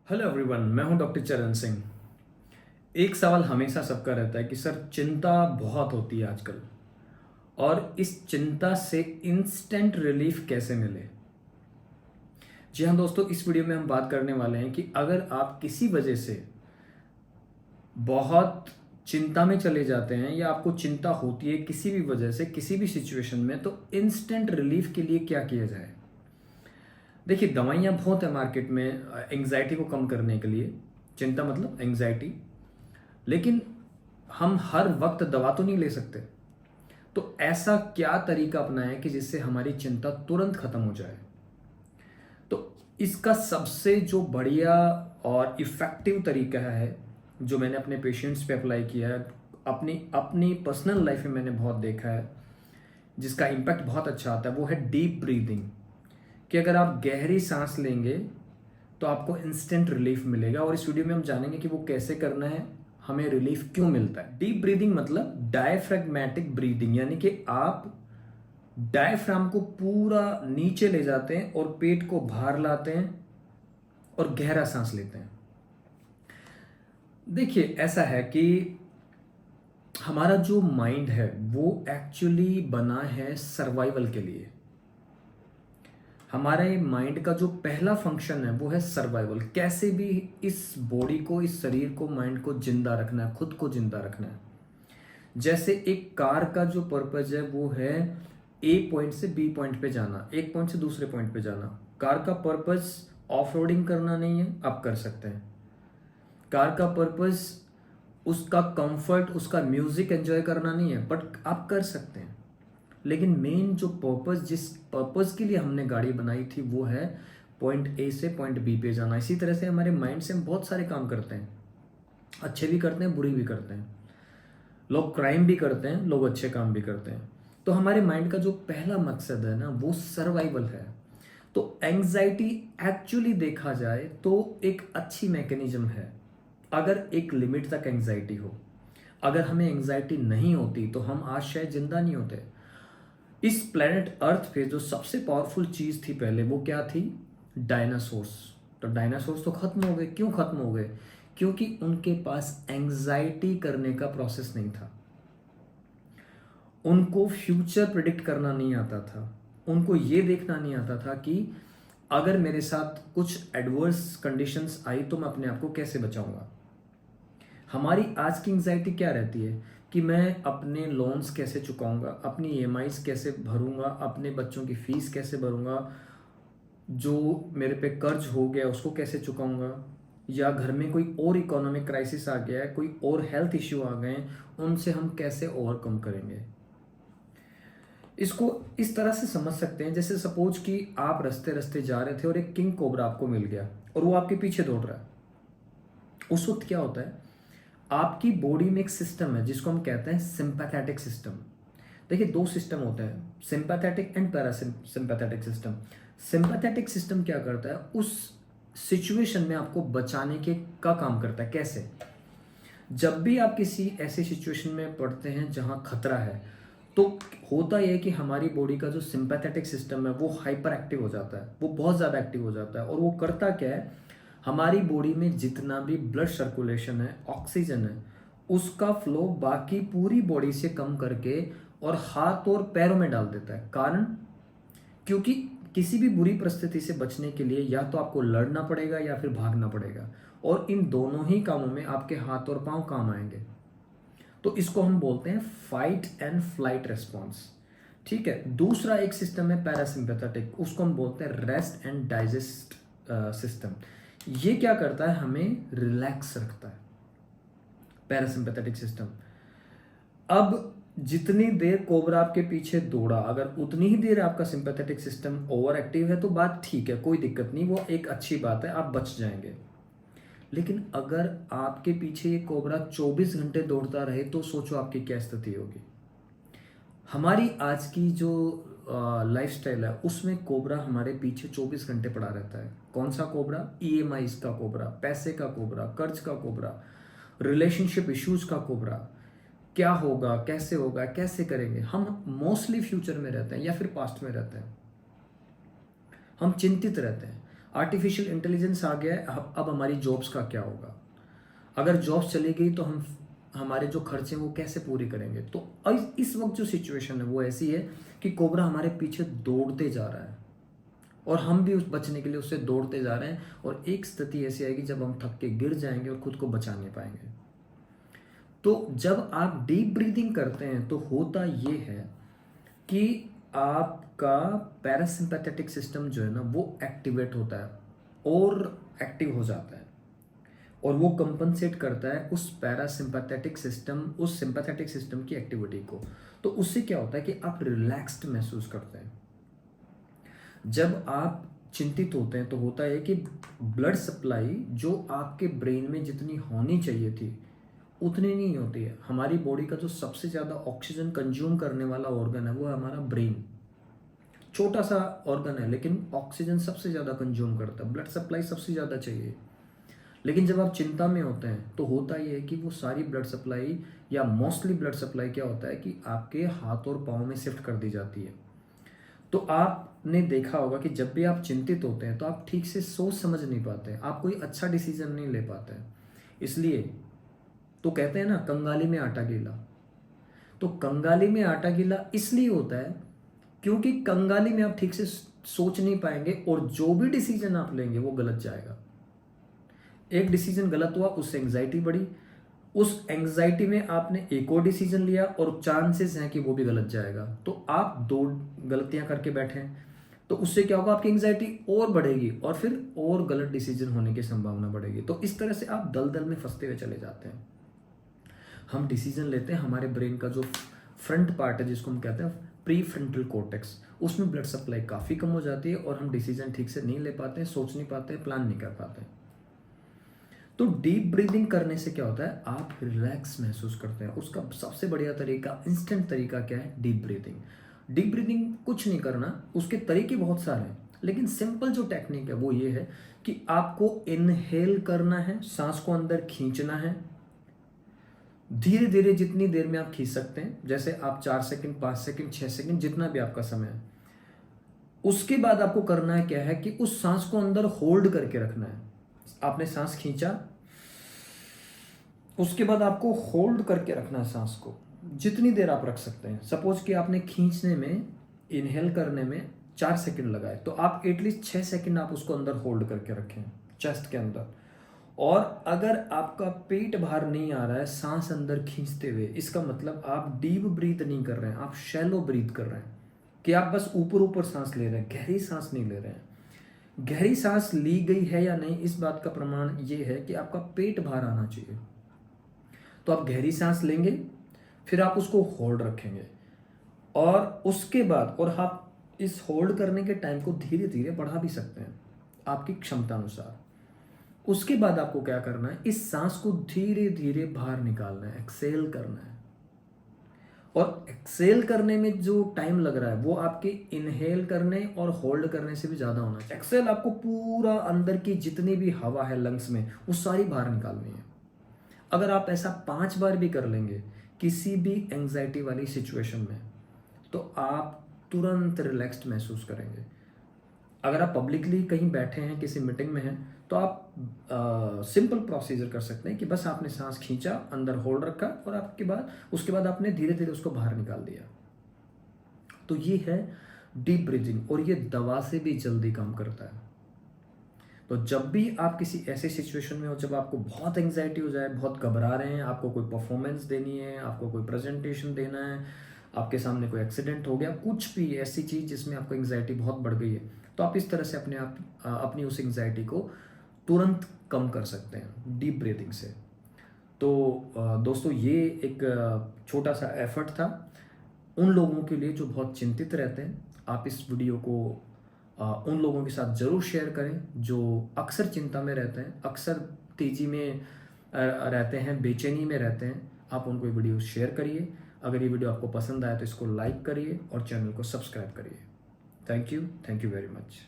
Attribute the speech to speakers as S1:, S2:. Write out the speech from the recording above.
S1: Hello everyone, मैं हूं doctor चरण सिंह। एक सवाल हमेशा सबका रहता है कि सर चिंता बहुत होती है आजकल, और इस चिंता से इंस्टेंट रिलीफ कैसे मिले। जी हाँ दोस्तों, इस वीडियो में हम बात करने वाले हैं कि अगर आप किसी वजह से बहुत चिंता में चले जाते हैं या आपको चिंता होती है किसी भी वजह से किसी भी सिचुएशन में, तो इंस्टेंट रिलीफ के लिए क्या किया जाए। देखिए, दवाइयाँ बहुत है मार्केट में एंग्जाइटी को कम करने के लिए। चिंता मतलब एंग्जाइटी। लेकिन हम हर वक्त दवा तो नहीं ले सकते। तो ऐसा क्या तरीका अपनाएं कि जिससे हमारी चिंता तुरंत खत्म हो जाए। तो इसका सबसे जो बढ़िया और इफ़ेक्टिव तरीका है, जो मैंने अपने पेशेंट्स पे अप्लाई किया है, अपनी अपनी पर्सनल लाइफ में मैंने बहुत देखा है, जिसका इम्पैक्ट बहुत अच्छा आता है, वो है डीप ब्रीदिंग। कि अगर आप गहरी सांस लेंगे तो आपको इंस्टेंट रिलीफ मिलेगा, और इस वीडियो में हम जानेंगे कि वो कैसे करना है, हमें रिलीफ क्यों मिलता है। डीप ब्रीदिंग मतलब डायफ्रैग्मेटिक ब्रीदिंग, यानी कि आप डायफ्राम को पूरा नीचे ले जाते हैं और पेट को बाहर लाते हैं और गहरा सांस लेते हैं। देखिए, ऐसा है कि हमारा जो माइंड है वो एक्चुअली बना है सर्वाइवल के लिए। हमारे माइंड का जो पहला फंक्शन है वो है सर्वाइवल। कैसे भी इस बॉडी को, इस शरीर को, माइंड को जिंदा रखना है, खुद को जिंदा रखना है। जैसे एक कार का जो पर्पज है वो है ए पॉइंट से बी पॉइंट पे जाना, एक पॉइंट से दूसरे पॉइंट पे जाना। कार का पर्पज ऑफ रोडिंग करना नहीं है, आप कर सकते हैं। कार का पर्पज उसका कंफर्ट, उसका म्यूजिक एंजॉय करना नहीं है, बट आप कर सकते हैं। लेकिन मेन जो पर्पस, जिस पर्पस के लिए हमने गाड़ी बनाई थी, वो है पॉइंट ए से पॉइंट बी पे जाना। इसी तरह से हमारे माइंड से हम बहुत सारे काम करते हैं, अच्छे भी करते हैं, बुरी भी करते हैं। लोग क्राइम भी करते हैं, लोग अच्छे काम भी करते हैं। तो हमारे माइंड का जो पहला मकसद है ना, वो सर्वाइवल है। तो एंजाइटी एक्चुअली देखा जाए तो एक अच्छी मैकेनिज्म है, अगर एक लिमिट तक एंजाइटी हो। अगर हमें एंजाइटी नहीं होती तो हम आज शायद जिंदा नहीं होते। इस प्लेनेट अर्थ पे जो सबसे पावरफुल चीज थी पहले, वो क्या थी? डायनासोर्स। तो डायनासोर्स तो खत्म हो गए। क्यों खत्म हो गए? क्योंकि उनके पास एंजाइटी करने का प्रोसेस नहीं था। उनको फ्यूचर प्रिडिक्ट करना नहीं आता था। उनको ये देखना नहीं आता था कि अगर मेरे साथ कुछ एडवर्स कंडीशंस आई तो मैं अपने आप को कैसे बचाऊंगा। हमारी आज की एंजाइटी क्या रहती है कि मैं अपने लोन्स कैसे चुकाऊंगा, अपनी ईएमआईज कैसे भरूंगा, अपने बच्चों की फीस कैसे भरूंगा, जो मेरे पे कर्ज हो गया उसको कैसे चुकाऊंगा, या घर में कोई और इकोनॉमिक क्राइसिस आ गया है, कोई और हेल्थ इश्यू आ गए हैं, उनसे हम कैसे ओवरकम करेंगे। इसको इस तरह से समझ सकते हैं, जैसे सपोज कि आप रास्ते रास्ते जा रहे थे और एक किंग कोबरा आपको मिल गया और वो आपके पीछे दौड़ रहा है। उस वक्त क्या होता है, आपकी बॉडी में एक सिस्टम है जिसको हम कहते हैं सिंपैथेटिक सिस्टम। देखिए, दो सिस्टम होते हैं, sympathetic and parasympathetic system. Sympathetic system क्या करता है, उस सिचुएशन में आपको बचाने के का काम करता है। कैसे? जब भी आप किसी ऐसे सिचुएशन में पड़ते हैं जहां खतरा है, तो होता यह है कि हमारी बॉडी का जो सिंपैथेटिक सिस्टम है वो हाइपर एक्टिव हो जाता है, वो बहुत ज़्यादा एक्टिव हो जाता है। और वो करता क्या है, हमारी बॉडी में जितना भी ब्लड सर्कुलेशन है, ऑक्सीजन है, उसका फ्लो बाकी पूरी बॉडी से कम करके और हाथ और पैरों में डाल देता है। कारण, क्योंकि किसी भी बुरी परिस्थिति से बचने के लिए या तो आपको लड़ना पड़ेगा या फिर भागना पड़ेगा, और इन दोनों ही कामों में आपके हाथ और पांव काम आएंगे। तो इसको हम बोलते हैं फाइट एंड फ्लाइट रेस्पॉन्स। ठीक है। दूसरा एक सिस्टम है पैरासिम्पैथेटिक, उसको हम बोलते हैं रेस्ट एंड डाइजेस्ट सिस्टम। ये क्या करता है, हमें रिलैक्स रखता है, पैरासिम्पैथेटिक सिस्टम। अब जितनी देर कोबरा आपके पीछे दौड़ा, अगर उतनी ही देर आपका सिंपैथेटिक सिस्टम ओवर एक्टिव है तो बात ठीक है, कोई दिक्कत नहीं, वो एक अच्छी बात है, आप बच जाएंगे। लेकिन अगर आपके पीछे ये कोबरा 24 घंटे दौड़ता रहे तो सोचो आपकी क्या स्थिति होगी। हमारी आज की जो लाइफस्टाइल है उसमें कोबरा हमारे पीछे 24 घंटे पड़ा रहता है। कौन सा कोबरा? ईएमआईज का कोबरा, पैसे का कोबरा, कर्ज का कोबरा, रिलेशनशिप इश्यूज का कोबरा। क्या होगा, कैसे होगा, कैसे करेंगे। हम मोस्टली फ्यूचर में रहते हैं या फिर पास्ट में रहते हैं। हम चिंतित रहते हैं। आर्टिफिशियल इंटेलिजेंस आ गया है, अब हमारी जॉब्स का क्या होगा? अगर जॉब्स चली गई तो हम हमारे जो खर्चे हैं वो कैसे पूरे करेंगे? तो इस वक्त जो सिचुएशन है वो ऐसी है कि कोबरा हमारे पीछे दौड़ते जा रहा है और हम भी उस बचने के लिए उससे दौड़ते जा रहे हैं, और एक स्थिति ऐसी आएगी जब हम थक के गिर जाएंगे और खुद को बचा नहीं पाएंगे। तो जब आप डीप ब्रीदिंग करते हैं तो होता ये है कि आपका पैरासिम्पैथेटिक सिस्टम जो है ना वो एक्टिवेट होता है और एक्टिव हो जाता है, और वो कंपनसेट करता है उस पैरासिम्पैथेटिक सिस्टम, उस सिंपैथेटिक सिस्टम की एक्टिविटी को। तो उससे क्या होता है कि आप रिलैक्स्ड महसूस करते हैं। जब आप चिंतित होते हैं तो होता है कि ब्लड सप्लाई जो आपके ब्रेन में जितनी होनी चाहिए थी उतनी नहीं होती है। हमारी बॉडी का जो सबसे ज़्यादा ऑक्सीजन कंज्यूम करने वाला ऑर्गन है वो है हमारा ब्रेन। छोटा सा ऑर्गन है लेकिन ऑक्सीजन सबसे ज़्यादा कंज्यूम करता है, ब्लड सप्लाई सबसे ज़्यादा चाहिए। लेकिन जब आप चिंता में होते हैं तो होता ये है कि वो सारी ब्लड सप्लाई या मोस्टली ब्लड सप्लाई क्या होता है कि आपके हाथ और पाँव में शिफ्ट कर दी जाती है। तो आपने देखा होगा कि जब भी आप चिंतित होते हैं तो आप ठीक से सोच समझ नहीं पाते हैं, आप कोई अच्छा डिसीजन नहीं ले पाते हैं। इसलिए तो कहते हैं ना, कंगाली में आटा गीला। तो कंगाली में आटा गीला इसलिए होता है क्योंकि कंगाली में आप ठीक से सोच नहीं पाएंगे और जो भी डिसीजन आप लेंगे वो गलत जाएगा। एक डिसीजन गलत हुआ, उससे एंग्जाइटी बढ़ी, उस एंग्जाइटी में आपने एक और डिसीजन लिया और चांसेस हैं कि वो भी गलत जाएगा। तो आप दो गलतियां करके बैठे हैं तो उससे क्या होगा, आपकी एंग्जाइटी और बढ़ेगी और फिर और गलत डिसीजन होने की संभावना बढ़ेगी। तो इस तरह से आप दलदल में फंसते हुए चले जाते हैं। हम डिसीजन लेते हैं, हमारे ब्रेन का जो फ्रंट पार्ट है जिसको हम कहते हैं प्री फ्रंटल कॉर्टेक्स, उसमें ब्लड सप्लाई काफ़ी कम हो जाती है और हम डिसीजन ठीक से नहीं ले पाते हैं, सोच नहीं पाते हैं, प्लान नहीं कर पाते हैं। तो डीप ब्रीदिंग करने से क्या होता है, आप रिलैक्स महसूस करते हैं। उसका सबसे बढ़िया तरीका, इंस्टेंट तरीका क्या है, डीप ब्रीदिंग। डीप ब्रीदिंग कुछ नहीं करना, उसके तरीके बहुत सारे हैं, लेकिन सिंपल जो टेक्निक है वो ये है कि आपको इनहेल करना है, सांस को अंदर खींचना है धीरे धीरे, जितनी देर में आप खींच सकते हैं, जैसे आप 4 सेकंड, 5 सेकंड, 6 सेकंड, जितना भी आपका समय है। उसके बाद आपको करना है क्या है कि उस सांस को अंदर होल्ड करके रखना है। आपने सांस खींचा, उसके बाद आपको होल्ड करके रखना है सांस को, जितनी देर आप रख सकते हैं। सपोज कि आपने खींचने में, इनहेल करने में 4 सेकंड लगाए, तो आप एटलीस्ट 6 सेकंड आप उसको अंदर होल्ड करके रखें चेस्ट के अंदर। और अगर आपका पेट बाहर नहीं आ रहा है सांस अंदर खींचते हुए, इसका मतलब आप डीप ब्रीथ नहीं कर रहे हैं, आप शैलो ब्रीथ कर रहे हैं, कि आप बस ऊपर ऊपर सांस ले रहे हैं, गहरी सांस नहीं ले रहे हैं। गहरी सांस ली गई है या नहीं, इस बात का प्रमाण ये है कि आपका पेट बाहर आना चाहिए। तो आप गहरी सांस लेंगे, फिर आप उसको होल्ड रखेंगे, और उसके बाद, और आप इस होल्ड करने के टाइम को धीरे धीरे बढ़ा भी सकते हैं आपकी क्षमता अनुसार। उसके बाद आपको क्या करना है, इस सांस को धीरे धीरे बाहर निकालना है, एक्सेल करना है। और एक्सेल करने में जो टाइम लग रहा है वो आपके इनहेल करने और होल्ड करने से भी ज़्यादा होना चाहिए। एक्सेल आपको पूरा अंदर की जितनी भी हवा है लंग्स में वो सारी बाहर निकालनी है। अगर आप ऐसा 5 बार भी कर लेंगे किसी भी एंग्जाइटी वाली सिचुएशन में, तो आप तुरंत रिलैक्स्ड महसूस करेंगे। अगर आप पब्लिकली कहीं बैठे हैं, किसी मीटिंग में हैं, तो आप सिंपल प्रोसीजर कर सकते हैं कि बस आपने सांस खींचा, अंदर होल्ड रखा, और उसके बाद आपने धीरे धीरे उसको बाहर निकाल दिया। तो ये है डीप ब्रीथिंग, और ये दवा से भी जल्दी काम करता है। तो जब भी आप किसी ऐसे सिचुएशन में हो जब आपको बहुत एंग्जाइटी हो जाए, बहुत घबरा रहे हैं, आपको कोई परफॉर्मेंस देनी है, आपको कोई प्रेजेंटेशन देना है, आपके सामने कोई एक्सीडेंट हो गया, कुछ भी ऐसी चीज़ जिसमें आपको एंग्जाइटी बहुत बढ़ गई है, तो आप इस तरह से अपनी उस एंग्जाइटी को तुरंत कम कर सकते हैं डीप ब्रीथिंग से। तो दोस्तों, ये एक छोटा सा एफर्ट था उन लोगों के लिए जो बहुत चिंतित रहते हैं। आप इस वीडियो को उन लोगों के साथ ज़रूर शेयर करें जो अक्सर चिंता में रहते हैं, अक्सर तेज़ी में रहते हैं, बेचैनी में रहते हैं। आप उनको ये वीडियो शेयर करिए। अगर ये वीडियो आपको पसंद आया तो इसको लाइक करिए और चैनल को सब्सक्राइब करिए। Thank you very much.